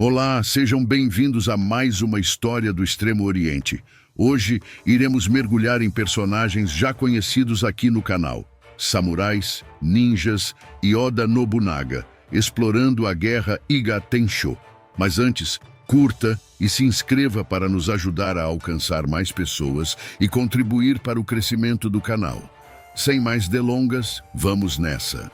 Olá, sejam bem-vindos a mais uma história do Extremo Oriente. Hoje iremos mergulhar em personagens já conhecidos aqui no canal: samurais, ninjas e Oda Nobunaga, explorando a guerra Iga Tensho. Mas antes, curta e se inscreva para nos ajudar a alcançar mais pessoas e contribuir para o crescimento do canal. Sem mais delongas, vamos nessa!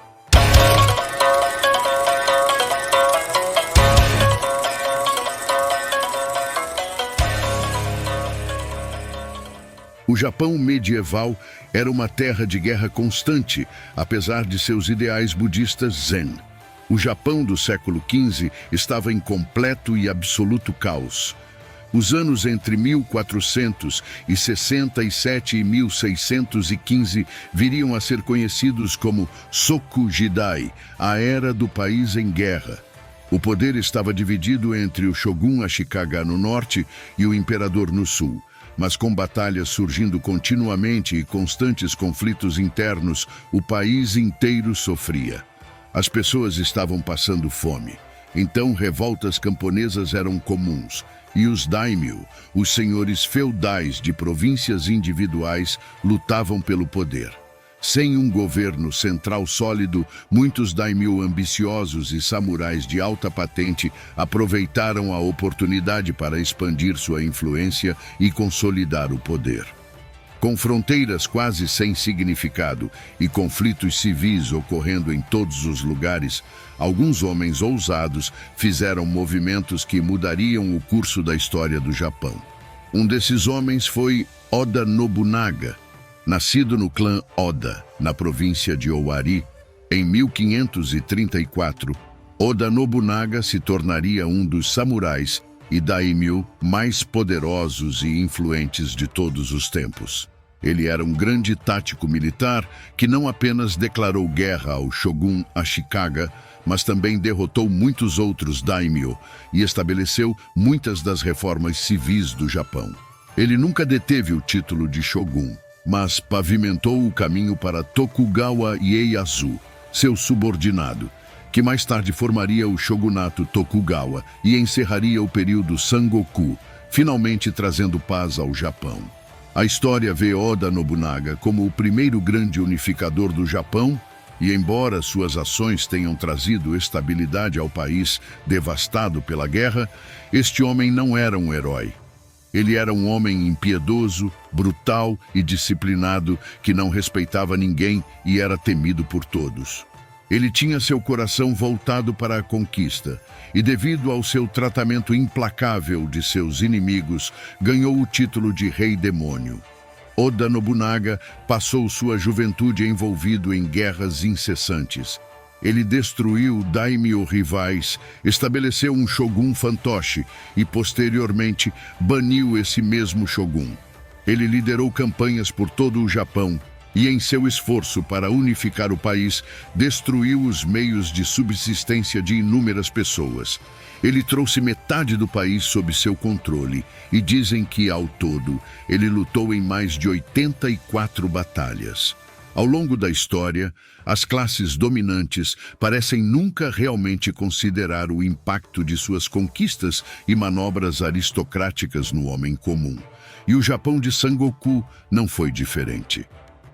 O Japão medieval era uma terra de guerra constante, apesar de seus ideais budistas zen. O Japão do século XV estava em completo e absoluto caos. Os anos entre 1467 e 1615 viriam a ser conhecidos como Soku Jidai, a era do país em guerra. O poder estava dividido entre o shogun Ashikaga no norte e o imperador no sul. Mas com batalhas surgindo continuamente e constantes conflitos internos, o país inteiro sofria. As pessoas estavam passando fome. Então, revoltas camponesas eram comuns. E os daimyo, os senhores feudais de províncias individuais, lutavam pelo poder. Sem um governo central sólido, muitos daimyo ambiciosos e samurais de alta patente aproveitaram a oportunidade para expandir sua influência e consolidar o poder. Com fronteiras quase sem significado e conflitos civis ocorrendo em todos os lugares, alguns homens ousados fizeram movimentos que mudariam o curso da história do Japão. Um desses homens foi Oda Nobunaga. Nascido no clã Oda, na província de Owari, em 1534, Oda Nobunaga se tornaria um dos samurais e daimyo mais poderosos e influentes de todos os tempos. Ele era um grande tático militar que não apenas declarou guerra ao shogun Ashikaga, mas também derrotou muitos outros daimyo e estabeleceu muitas das reformas civis do Japão. Ele nunca deteve o título de shogun, mas pavimentou o caminho para Tokugawa Ieyasu, seu subordinado, que mais tarde formaria o shogunato Tokugawa e encerraria o período Sangoku, finalmente trazendo paz ao Japão. A história vê Oda Nobunaga como o primeiro grande unificador do Japão, e embora suas ações tenham trazido estabilidade ao país devastado pela guerra, este homem não era um herói. Ele era um homem impiedoso, brutal e disciplinado que não respeitava ninguém e era temido por todos. Ele tinha seu coração voltado para a conquista e, devido ao seu tratamento implacável de seus inimigos, ganhou o título de Rei Demônio. Oda Nobunaga passou sua juventude envolvido em guerras incessantes. Ele destruiu daimyo rivais, estabeleceu um shogun fantoche e, posteriormente, baniu esse mesmo shogun. Ele liderou campanhas por todo o Japão e, em seu esforço para unificar o país, destruiu os meios de subsistência de inúmeras pessoas. Ele trouxe metade do país sob seu controle e dizem que, ao todo, ele lutou em mais de 84 batalhas. Ao longo da história, as classes dominantes parecem nunca realmente considerar o impacto de suas conquistas e manobras aristocráticas no homem comum. E o Japão de Sangoku não foi diferente.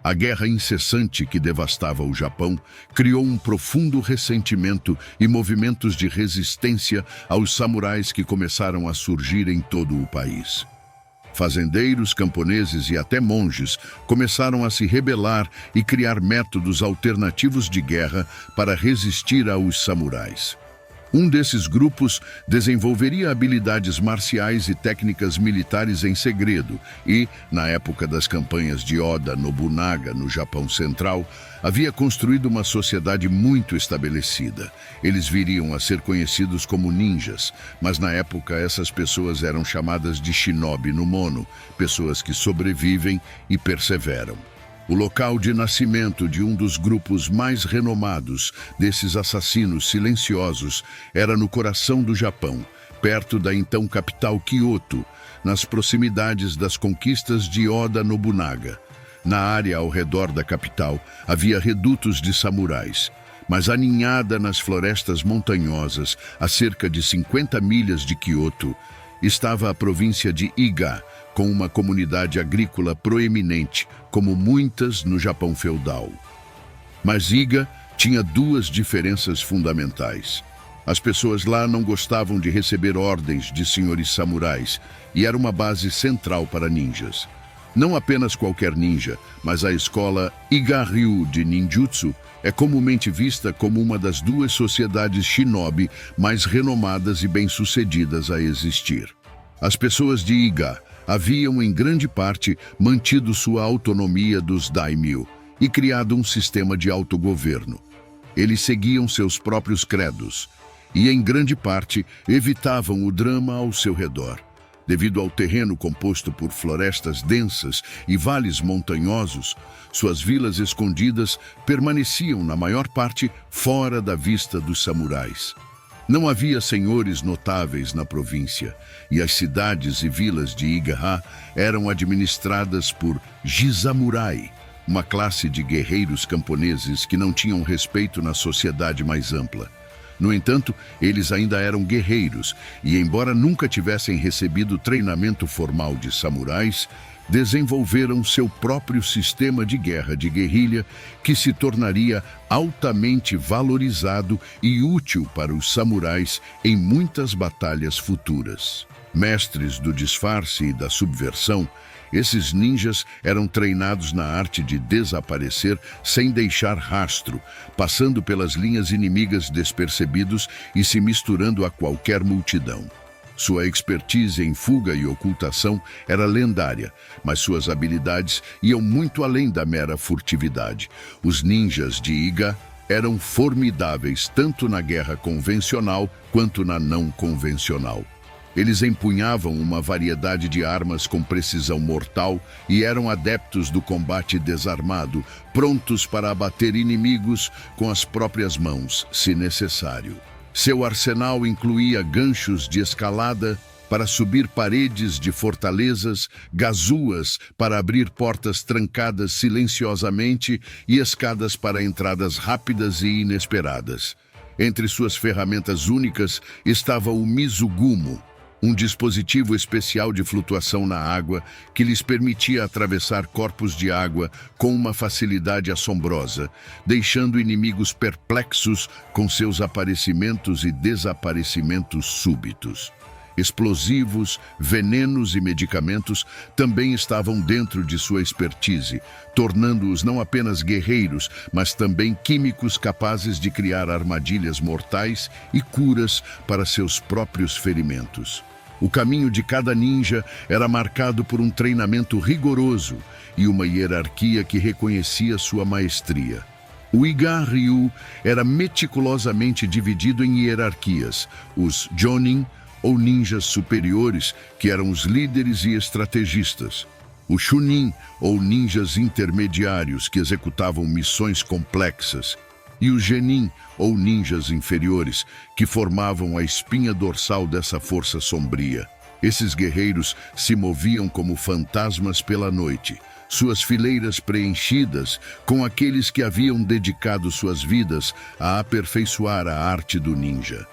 A guerra incessante que devastava o Japão criou um profundo ressentimento e movimentos de resistência aos samurais que começaram a surgir em todo o país. Fazendeiros, camponeses e até monges começaram a se rebelar e criar métodos alternativos de guerra para resistir aos samurais. Um desses grupos desenvolveria habilidades marciais e técnicas militares em segredo e, na época das campanhas de Oda Nobunaga no Japão Central, havia construído uma sociedade muito estabelecida. Eles viriam a ser conhecidos como ninjas, mas na época essas pessoas eram chamadas de shinobi no mono, pessoas que sobrevivem e perseveram. O local de nascimento de um dos grupos mais renomados desses assassinos silenciosos era no coração do Japão, perto da então capital Kyoto, nas proximidades das conquistas de Oda Nobunaga. Na área ao redor da capital havia redutos de samurais. Mas aninhada nas florestas montanhosas, a cerca de 50 milhas de Kyoto, estava a província de Iga, com uma comunidade agrícola proeminente, como muitas no Japão feudal. Mas Iga tinha duas diferenças fundamentais. As pessoas lá não gostavam de receber ordens de senhores samurais e era uma base central para ninjas. Não apenas qualquer ninja, mas a escola Iga-ryu de ninjutsu é comumente vista como uma das duas sociedades shinobi mais renomadas e bem-sucedidas a existir. As pessoas de Iga haviam, em grande parte, mantido sua autonomia dos daimyo e criado um sistema de autogoverno. Eles seguiam seus próprios credos e, em grande parte, evitavam o drama ao seu redor. Devido ao terreno composto por florestas densas e vales montanhosos, suas vilas escondidas permaneciam, na maior parte, fora da vista dos samurais. Não havia senhores notáveis na província, e as cidades e vilas de Iga eram administradas por jisamurai, uma classe de guerreiros camponeses que não tinham respeito na sociedade mais ampla. No entanto, eles ainda eram guerreiros e, embora nunca tivessem recebido treinamento formal de samurais, desenvolveram seu próprio sistema de guerra de guerrilha que se tornaria altamente valorizado e útil para os samurais em muitas batalhas futuras. Mestres do disfarce e da subversão, esses ninjas eram treinados na arte de desaparecer sem deixar rastro, passando pelas linhas inimigas despercebidos e se misturando a qualquer multidão. Sua expertise em fuga e ocultação era lendária, mas suas habilidades iam muito além da mera furtividade. Os ninjas de Iga eram formidáveis tanto na guerra convencional quanto na não convencional. Eles empunhavam uma variedade de armas com precisão mortal e eram adeptos do combate desarmado, prontos para abater inimigos com as próprias mãos, se necessário. Seu arsenal incluía ganchos de escalada para subir paredes de fortalezas, gazuas para abrir portas trancadas silenciosamente e escadas para entradas rápidas e inesperadas. Entre suas ferramentas únicas estava o Mizugumo, um dispositivo especial de flutuação na água que lhes permitia atravessar corpos de água com uma facilidade assombrosa, deixando inimigos perplexos com seus aparecimentos e desaparecimentos súbitos. Explosivos, venenos e medicamentos também estavam dentro de sua expertise, tornando-os não apenas guerreiros, mas também químicos capazes de criar armadilhas mortais e curas para seus próprios ferimentos. O caminho de cada ninja era marcado por um treinamento rigoroso e uma hierarquia que reconhecia sua maestria. O Iga-ryu era meticulosamente dividido em hierarquias, os Jonin, ou ninjas superiores, que eram os líderes e estrategistas. O Chunin, ou ninjas intermediários, que executavam missões complexas. E os Genin, ou ninjas inferiores, que formavam a espinha dorsal dessa força sombria. Esses guerreiros se moviam como fantasmas pela noite, suas fileiras preenchidas com aqueles que haviam dedicado suas vidas a aperfeiçoar a arte do ninja.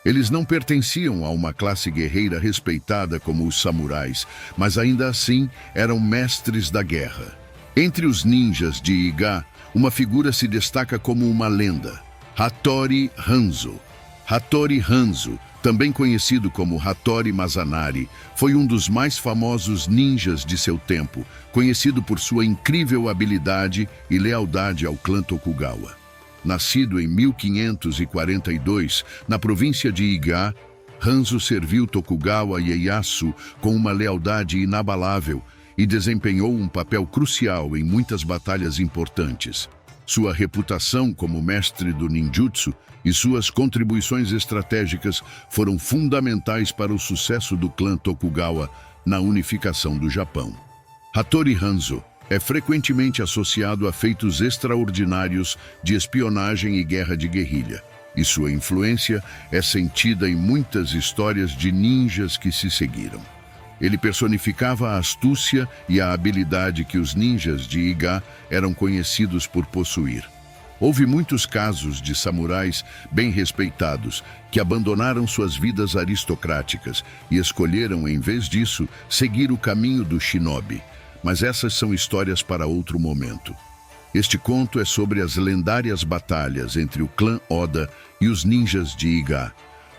Eles não pertenciam a uma classe guerreira respeitada como os samurais, mas ainda assim eram mestres da guerra. Entre os ninjas de Iga, uma figura se destaca como uma lenda: Hattori Hanzo. Hattori Hanzo, também conhecido como Hattori Mazanari, foi um dos mais famosos ninjas de seu tempo, conhecido por sua incrível habilidade e lealdade ao clã Tokugawa. Nascido em 1542, na província de Iga, Hanzo serviu Tokugawa Ieyasu com uma lealdade inabalável e desempenhou um papel crucial em muitas batalhas importantes. Sua reputação como mestre do ninjutsu e suas contribuições estratégicas foram fundamentais para o sucesso do clã Tokugawa na unificação do Japão. Hattori Hanzo é frequentemente associado a feitos extraordinários de espionagem e guerra de guerrilha, e sua influência é sentida em muitas histórias de ninjas que se seguiram. Ele personificava a astúcia e a habilidade que os ninjas de Iga eram conhecidos por possuir. Houve muitos casos de samurais bem respeitados que abandonaram suas vidas aristocráticas e escolheram, em vez disso, seguir o caminho do shinobi. Mas essas são histórias para outro momento. Este conto é sobre as lendárias batalhas entre o clã Oda e os ninjas de Iga.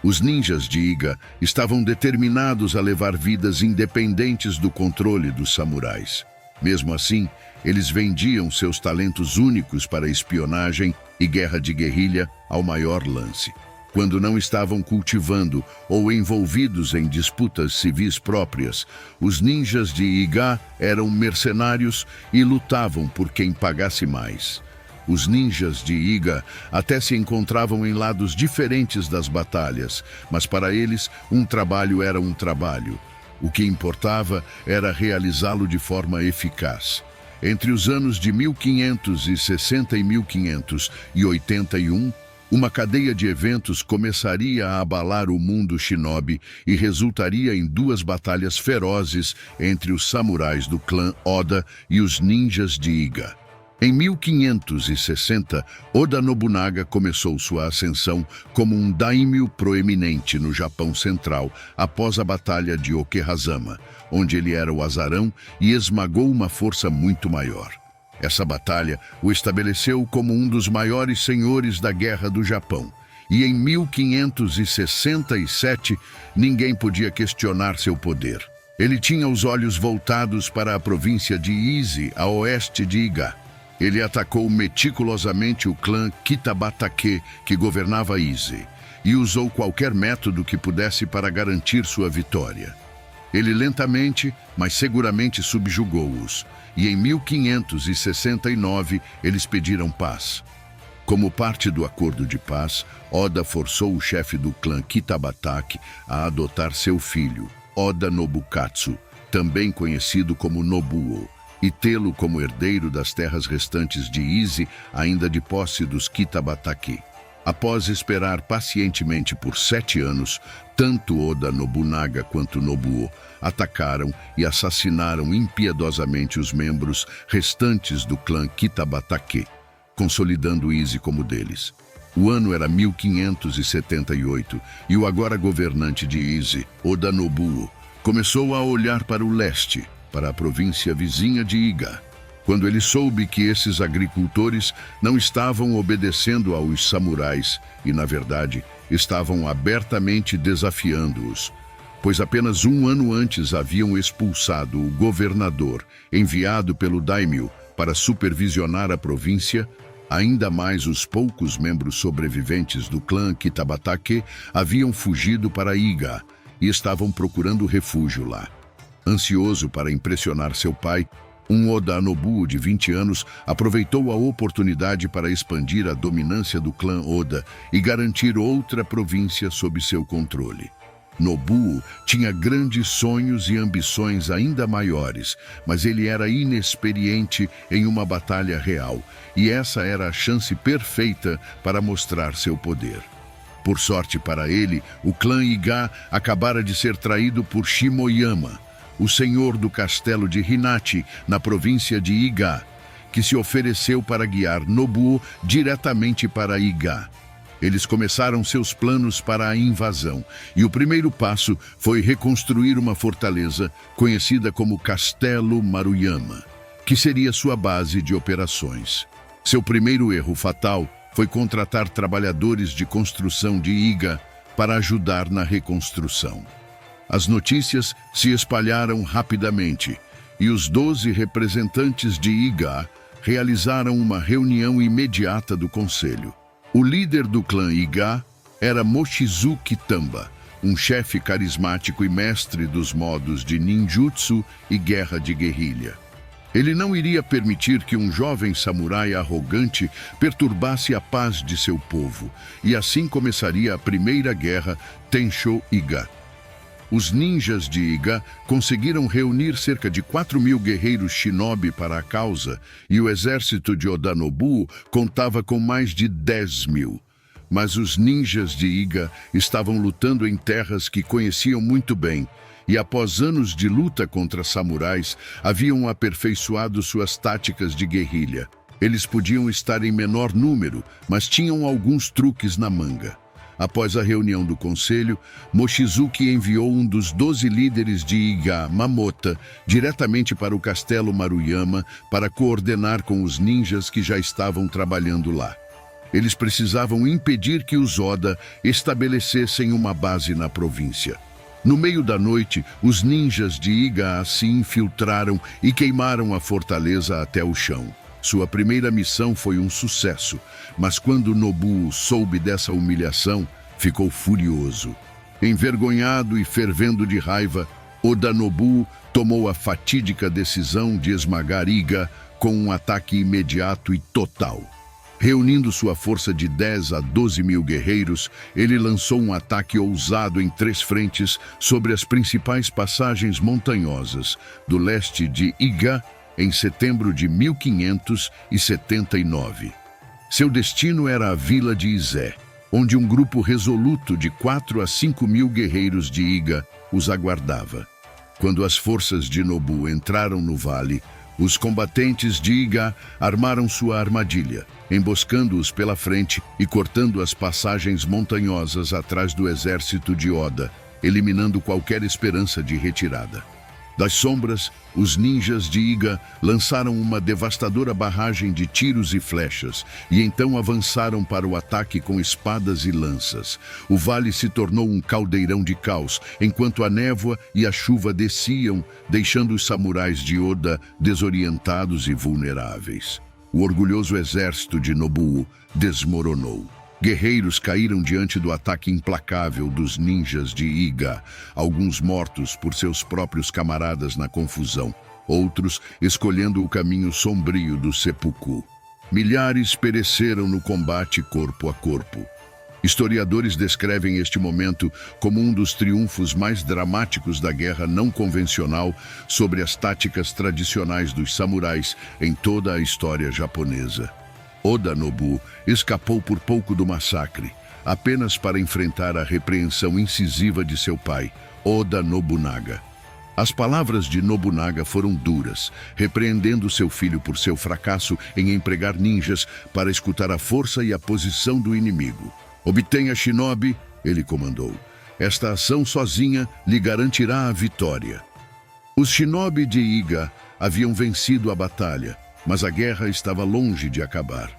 Os ninjas de Iga estavam determinados a levar vidas independentes do controle dos samurais. Mesmo assim, eles vendiam seus talentos únicos para espionagem e guerra de guerrilha ao maior lance. Quando não estavam cultivando ou envolvidos em disputas civis próprias, os ninjas de Iga eram mercenários e lutavam por quem pagasse mais. Os ninjas de Iga até se encontravam em lados diferentes das batalhas, mas para eles um trabalho era um trabalho. O que importava era realizá-lo de forma eficaz. Entre os anos de 1560 e 1581, uma cadeia de eventos começaria a abalar o mundo shinobi e resultaria em duas batalhas ferozes entre os samurais do clã Oda e os ninjas de Iga. Em 1560, Oda Nobunaga começou sua ascensão como um daimyo proeminente no Japão Central após a Batalha de Okehazama, onde ele era o azarão e esmagou uma força muito maior. Essa batalha o estabeleceu como um dos maiores senhores da Guerra do Japão. E em 1567, ninguém podia questionar seu poder. Ele tinha os olhos voltados para a província de Ise, a oeste de Iga. Ele atacou meticulosamente o clã Kitabatake, que governava Ise, e usou qualquer método que pudesse para garantir sua vitória. Ele lentamente, mas seguramente subjugou-os, e em 1569 eles pediram paz. Como parte do acordo de paz, Oda forçou o chefe do clã Kitabatake a adotar seu filho, Oda Nobukatsu, também conhecido como Nobuo, e tê-lo como herdeiro das terras restantes de Ise, ainda de posse dos Kitabatake. Após esperar pacientemente por 7 anos, tanto Oda Nobunaga quanto Nobuo atacaram e assassinaram impiedosamente os membros restantes do clã Kitabatake, consolidando Ise como deles. O ano era 1578 e o agora governante de Ise, Oda Nobuo, começou a olhar para o leste, para a província vizinha de Iga. Quando ele soube que esses agricultores não estavam obedecendo aos samurais e, na verdade, estavam abertamente desafiando-os, pois apenas um ano antes haviam expulsado o governador, enviado pelo daimyo para supervisionar a província, ainda mais os poucos membros sobreviventes do clã Kitabatake haviam fugido para Iga e estavam procurando refúgio lá. Ansioso para impressionar seu pai, um Oda Nobuo de 20 anos aproveitou a oportunidade para expandir a dominância do clã Oda e garantir outra província sob seu controle. Nobuo tinha grandes sonhos e ambições ainda maiores, mas ele era inexperiente em uma batalha real, e essa era a chance perfeita para mostrar seu poder. Por sorte para ele, o clã Iga acabara de ser traído por Shimoyama, o senhor do castelo de Hinata, na província de Iga, que se ofereceu para guiar Nobuo diretamente para Iga. Eles começaram seus planos para a invasão, e o primeiro passo foi reconstruir uma fortaleza conhecida como Castelo Maruyama, que seria sua base de operações. Seu primeiro erro fatal foi contratar trabalhadores de construção de Iga para ajudar na reconstrução. As notícias se espalharam rapidamente e os 12 representantes de Iga realizaram uma reunião imediata do conselho. O líder do clã Iga era Mochizuki Tamba, um chefe carismático e mestre dos modos de ninjutsu e guerra de guerrilha. Ele não iria permitir que um jovem samurai arrogante perturbasse a paz de seu povo, e assim começaria a primeira guerra Tensho-Iga. Os ninjas de Iga conseguiram reunir cerca de 4.000 guerreiros shinobi para a causa, e o exército de Oda Nobuo contava com mais de 10.000. Mas os ninjas de Iga estavam lutando em terras que conheciam muito bem, e após anos de luta contra samurais, haviam aperfeiçoado suas táticas de guerrilha. Eles podiam estar em menor número, mas tinham alguns truques na manga. Após a reunião do conselho, Mochizuki enviou um dos 12 líderes de Iga, Mamota, diretamente para o castelo Maruyama para coordenar com os ninjas que já estavam trabalhando lá. Eles precisavam impedir que os Oda estabelecessem uma base na província. No meio da noite, os ninjas de Iga se infiltraram e queimaram a fortaleza até o chão. Sua primeira missão foi um sucesso, mas quando Nobuo soube dessa humilhação, ficou furioso. Envergonhado e fervendo de raiva, Oda Nobuo tomou a fatídica decisão de esmagar Iga com um ataque imediato e total. Reunindo sua força de 10 a 12 mil guerreiros, ele lançou um ataque ousado em 3 frentes sobre as principais passagens montanhosas do leste de Iga, em setembro de 1579. Seu destino era a vila de Izé, onde um grupo resoluto de 4 a 5 mil guerreiros de Iga os aguardava. Quando as forças de Nobuo entraram no vale, os combatentes de Iga armaram sua armadilha, emboscando-os pela frente e cortando as passagens montanhosas atrás do exército de Oda, eliminando qualquer esperança de retirada. Das sombras, os ninjas de Iga lançaram uma devastadora barragem de tiros e flechas, e então avançaram para o ataque com espadas e lanças. O vale se tornou um caldeirão de caos, enquanto a névoa e a chuva desciam, deixando os samurais de Oda desorientados e vulneráveis. O orgulhoso exército de Nobuo desmoronou. Guerreiros caíram diante do ataque implacável dos ninjas de Iga, alguns mortos por seus próprios camaradas na confusão, outros escolhendo o caminho sombrio do seppuku. Milhares pereceram no combate corpo a corpo. Historiadores descrevem este momento como um dos triunfos mais dramáticos da guerra não convencional sobre as táticas tradicionais dos samurais em toda a história japonesa. Oda Nobuo escapou por pouco do massacre, apenas para enfrentar a repreensão incisiva de seu pai, Oda Nobunaga. As palavras de Nobunaga foram duras, repreendendo seu filho por seu fracasso em empregar ninjas para escutar a força e a posição do inimigo. "Obtenha Shinobi", ele comandou. "Esta ação sozinha lhe garantirá a vitória." Os Shinobi de Iga haviam vencido a batalha, mas a guerra estava longe de acabar.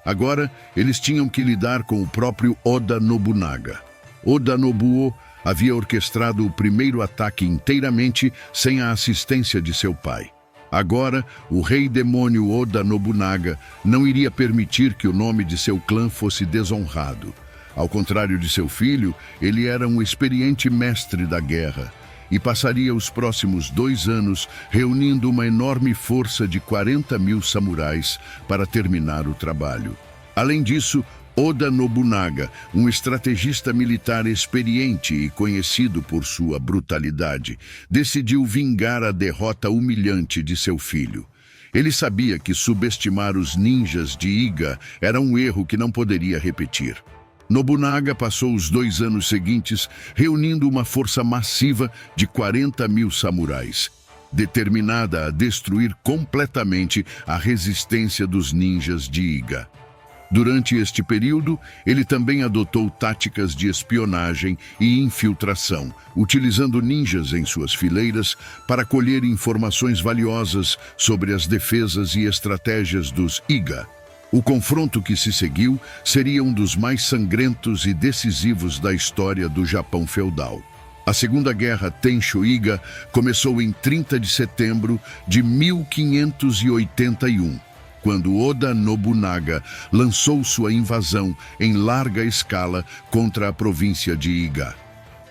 Agora, eles tinham que lidar com o próprio Oda Nobunaga. Oda Nobuo havia orquestrado o primeiro ataque inteiramente sem a assistência de seu pai. Agora, o rei demônio Oda Nobunaga não iria permitir que o nome de seu clã fosse desonrado. Ao contrário de seu filho, ele era um experiente mestre da guerra e passaria os próximos 2 anos reunindo uma enorme força de 40 mil samurais para terminar o trabalho. Além disso, Oda Nobunaga, um estrategista militar experiente e conhecido por sua brutalidade, decidiu vingar a derrota humilhante de seu filho. Ele sabia que subestimar os ninjas de Iga era um erro que não poderia repetir. Nobunaga passou os 2 anos seguintes reunindo uma força massiva de 40 mil samurais, determinada a destruir completamente a resistência dos ninjas de Iga. Durante este período, ele também adotou táticas de espionagem e infiltração, utilizando ninjas em suas fileiras para colher informações valiosas sobre as defesas e estratégias dos Iga. O confronto que se seguiu seria um dos mais sangrentos e decisivos da história do Japão feudal. A Segunda Guerra Tensho-Iga começou em 30 de setembro de 1581, quando Oda Nobunaga lançou sua invasão em larga escala contra a província de Iga.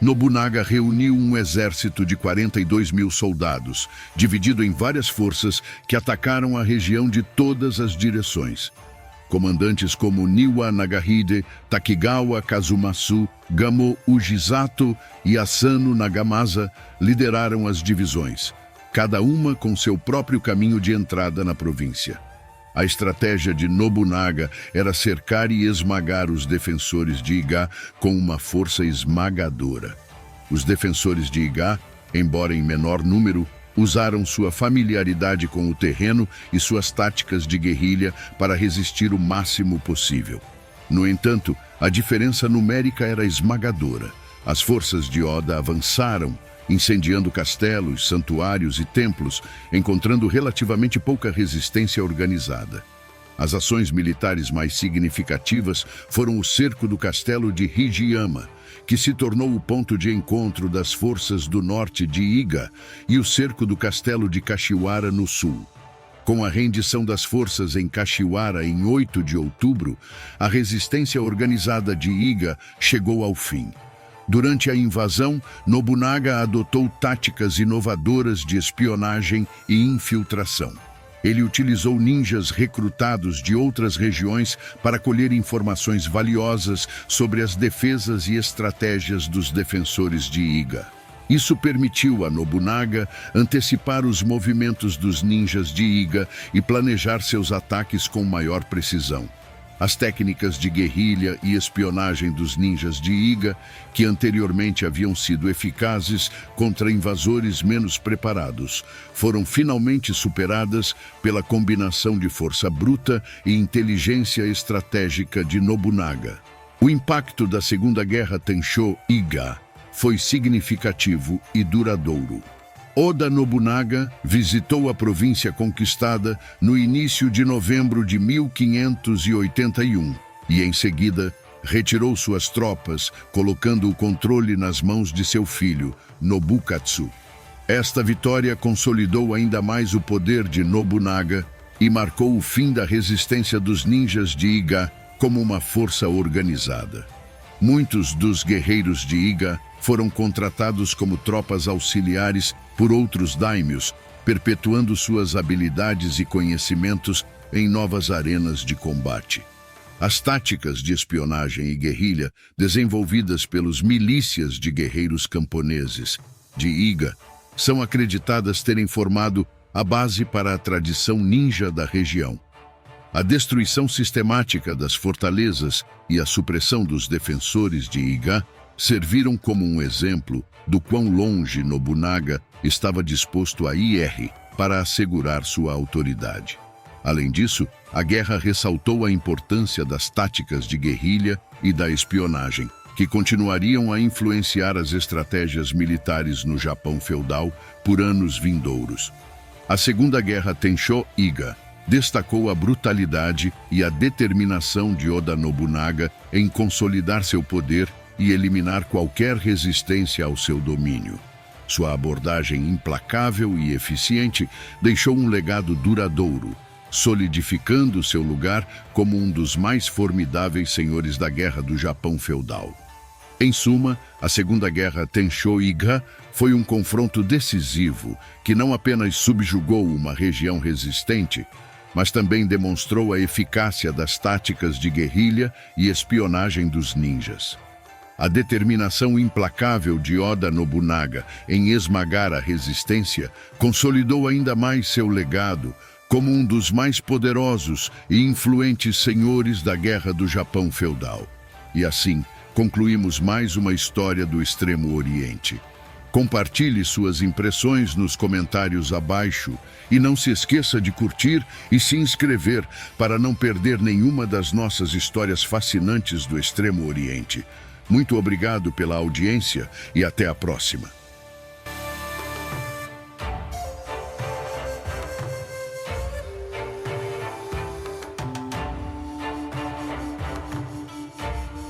Nobunaga reuniu um exército de 42 mil soldados, dividido em várias forças que atacaram a região de todas as direções. Comandantes como Niwa Nagahide, Takigawa Kazumatsu, Gamo Ujisato e Asano Nagamasa lideraram as divisões, cada uma com seu próprio caminho de entrada na província. A estratégia de Nobunaga era cercar e esmagar os defensores de Iga com uma força esmagadora. Os defensores de Iga, embora em menor número, usaram sua familiaridade com o terreno e suas táticas de guerrilha para resistir o máximo possível. No entanto, a diferença numérica era esmagadora. As forças de Oda avançaram, incendiando castelos, santuários e templos, encontrando relativamente pouca resistência organizada. As ações militares mais significativas foram o cerco do castelo de Hijiyama, que se tornou o ponto de encontro das forças do norte de Iga, e o cerco do castelo de Kashiwara no sul. Com a rendição das forças em Kashiwara em 8 de outubro, a resistência organizada de Iga chegou ao fim. Durante a invasão, Nobunaga adotou táticas inovadoras de espionagem e infiltração. Ele utilizou ninjas recrutados de outras regiões para colher informações valiosas sobre as defesas e estratégias dos defensores de Iga. Isso permitiu a Nobunaga antecipar os movimentos dos ninjas de Iga e planejar seus ataques com maior precisão. As técnicas de guerrilha e espionagem dos ninjas de Iga, que anteriormente haviam sido eficazes contra invasores menos preparados, foram finalmente superadas pela combinação de força bruta e inteligência estratégica de Nobunaga. O impacto da Segunda Guerra Tenshō-Iga foi significativo e duradouro. Oda Nobunaga visitou a província conquistada no início de novembro de 1581 e, em seguida, retirou suas tropas, colocando o controle nas mãos de seu filho, Nobukatsu. Esta vitória consolidou ainda mais o poder de Nobunaga e marcou o fim da resistência dos ninjas de Iga como uma força organizada. Muitos dos guerreiros de Iga foram contratados como tropas auxiliares por outros daimyos, perpetuando suas habilidades e conhecimentos em novas arenas de combate. As táticas de espionagem e guerrilha desenvolvidas pelos milícias de guerreiros camponeses de Iga são acreditadas terem formado a base para a tradição ninja da região. A destruição sistemática das fortalezas e a supressão dos defensores de Iga serviram como um exemplo do quão longe Nobunaga estava disposto a ir para assegurar sua autoridade. Além disso, a guerra ressaltou a importância das táticas de guerrilha e da espionagem, que continuariam a influenciar as estratégias militares no Japão feudal por anos vindouros. A Segunda Guerra Tenshō-Iga destacou a brutalidade e a determinação de Oda Nobunaga em consolidar seu poder e eliminar qualquer resistência ao seu domínio. Sua abordagem implacável e eficiente deixou um legado duradouro, solidificando seu lugar como um dos mais formidáveis senhores da guerra do Japão feudal. Em suma, a Segunda Guerra Tenshō-Iga foi um confronto decisivo que não apenas subjugou uma região resistente, mas também demonstrou a eficácia das táticas de guerrilha e espionagem dos ninjas. A determinação implacável de Oda Nobunaga em esmagar a resistência consolidou ainda mais seu legado como um dos mais poderosos e influentes senhores da Guerra do Japão feudal. E assim, concluímos mais uma história do Extremo Oriente. Compartilhe suas impressões nos comentários abaixo e não se esqueça de curtir e se inscrever para não perder nenhuma das nossas histórias fascinantes do Extremo Oriente. Muito obrigado pela audiência e até a próxima.